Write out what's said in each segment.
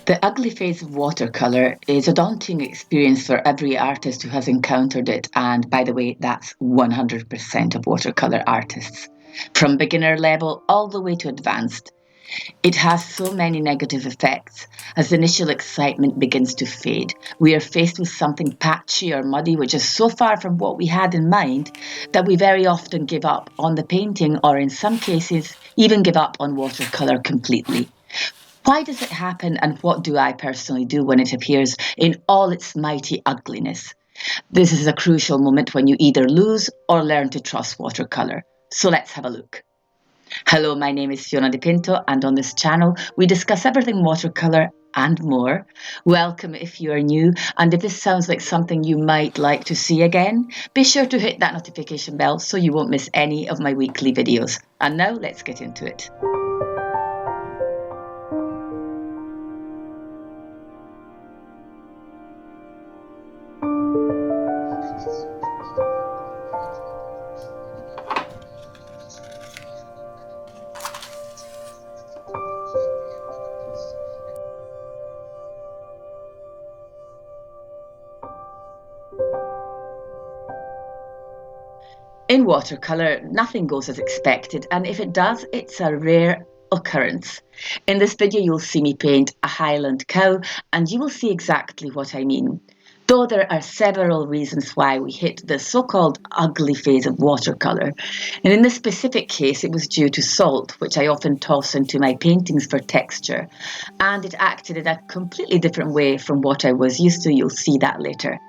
The ugly phase of watercolour is a daunting experience for every artist who has encountered it, and by the way, that's 100% of watercolour artists, from beginner level all the way to advanced. It has so many negative effects. As the initial excitement begins to fade, we are faced with something patchy or muddy which is so far from what we had in mind that we very often give up on the painting, or in some cases, even give up on watercolour completely. Why does it happen, and what do I personally do when it appears in all its mighty ugliness? This is a crucial moment when you either lose or learn to trust watercolour. So let's have a look. Hello, my name is Fiona Di Pinto, and on this channel we discuss everything watercolour and more. Welcome if you are new, and if this sounds like something you might like to see again, be sure to hit that notification bell so you won't miss any of my weekly videos. And now let's get into it. In watercolour, nothing goes as expected, and if it does, it's a rare occurrence. In this video, you'll see me paint a Highland cow, and you will see exactly what I mean. Though there are several reasons why we hit the so-called ugly phase of watercolour. And in this specific case, it was due to salt, which I often toss into my paintings for texture. And it acted in a completely different way from what I was used to. You'll see that later.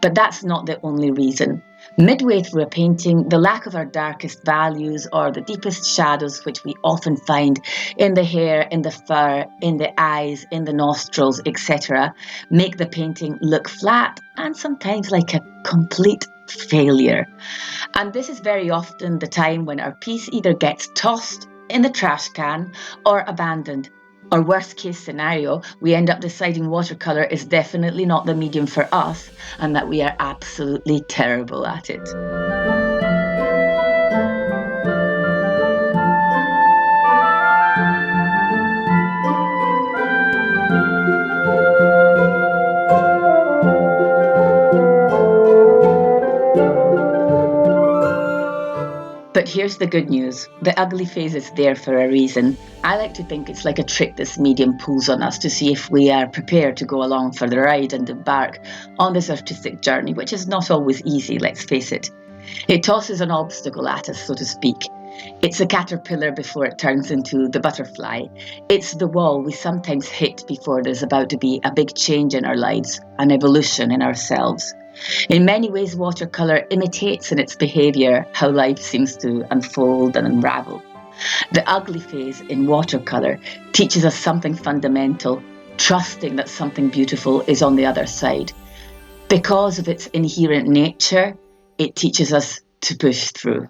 But that's not the only reason. Midway through a painting, the lack of our darkest values or the deepest shadows, which we often find in the hair, in the fur, in the eyes, in the nostrils, etc., make the painting look flat and sometimes like a complete failure. And this is very often the time when our piece either gets tossed in the trash can or abandoned. Or worst case scenario, we end up deciding watercolour is definitely not the medium for us and that we are absolutely terrible at it. But here's the good news. The ugly phase is there for a reason. I like to think it's like a trick this medium pulls on us to see if we are prepared to go along for the ride and embark on this artistic journey, which is not always easy, let's face it. It tosses an obstacle at us, so to speak. It's a caterpillar before it turns into the butterfly. It's the wall we sometimes hit before there's about to be a big change in our lives, an evolution in ourselves. In many ways, watercolour imitates in its behaviour how life seems to unfold and unravel. The ugly phase in watercolour teaches us something fundamental, trusting that something beautiful is on the other side. Because of its inherent nature, it teaches us to push through.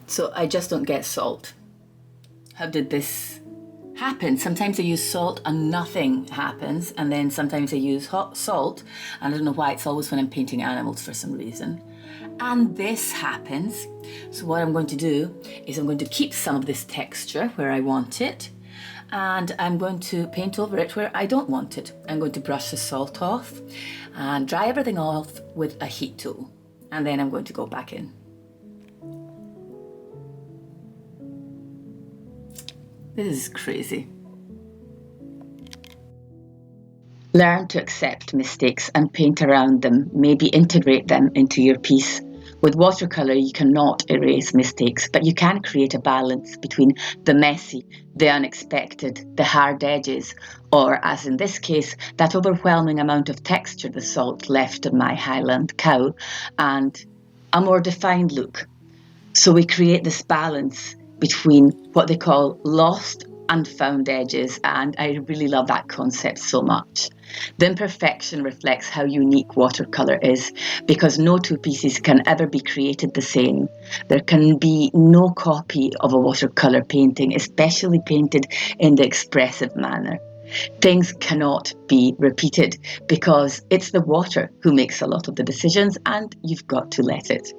So I just don't get salt. How did this happen? Sometimes I use salt and nothing happens, and then sometimes I use hot salt, and I don't know why, it's always when I'm painting animals for some reason. And this happens. So what I'm going to do is I'm going to keep some of this texture where I want it, and I'm going to paint over it where I don't want it. I'm going to brush the salt off and dry everything off with a heat tool, and then I'm going to go back in. This is crazy. Learn to accept mistakes and paint around them, maybe integrate them into your piece. With watercolour, you cannot erase mistakes, but you can create a balance between the messy, the unexpected, the hard edges, or, as in this case, that overwhelming amount of texture the salt left on my Highland cow, and a more defined look. So we create this balance between what they call lost and found edges, and I really love that concept so much. The imperfection reflects how unique watercolour is, because no two pieces can ever be created the same. There can be no copy of a watercolour painting, especially painted in the expressive manner. Things cannot be repeated because it's the water who makes a lot of the decisions, and you've got to let it.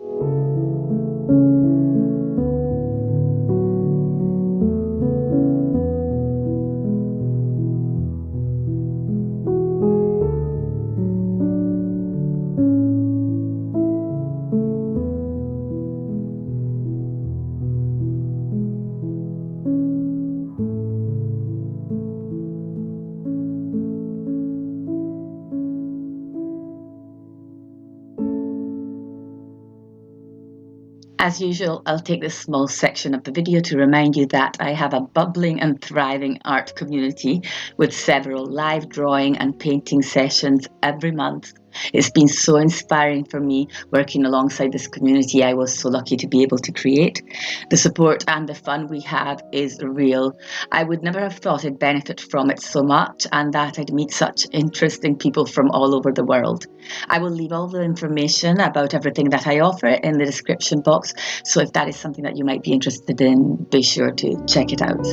As usual, I'll take this small section of the video to remind you that I have a bubbling and thriving art community with several live drawing and painting sessions every month. It's been so inspiring for me working alongside this community I was so lucky to be able to create. The support and the fun we have is real. I would never have thought I'd benefit from it so much, and that I'd meet such interesting people from all over the world. I will leave all the information about everything that I offer in the description box, so if that is something that you might be interested in, be sure to check it out.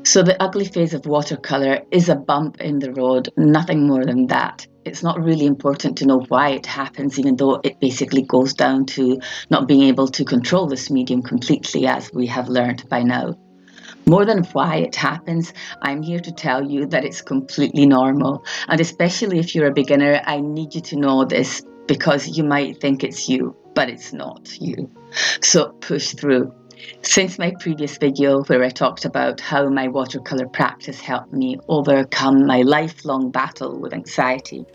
So the ugly phase of watercolour is a bump in the road, nothing more than that. It's not really important to know why it happens, even though it basically goes down to not being able to control this medium completely, as we have learned by now. More than why it happens, I'm here to tell you that it's completely normal. And especially if you're a beginner, I need you to know this, because you might think it's you, but it's not you. So push through. Since my previous video where I talked about how my watercolour practice helped me overcome my lifelong battle with anxiety,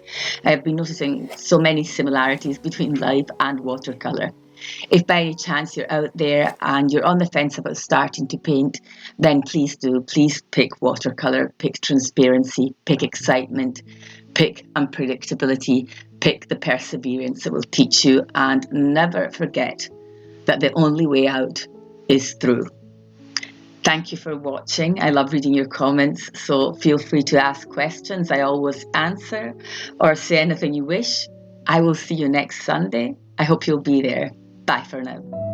I have been noticing so many similarities between life and watercolour. If by any chance you're out there and you're on the fence about starting to paint, then please do. Please pick watercolour, pick transparency, pick excitement, pick unpredictability, pick the perseverance it will teach you, and never forget that the only way out is through. Thank you for watching. I love reading your comments, so feel free to ask questions. I always answer, or say anything you wish. I will see you next Sunday. I hope you'll be there. Bye for now.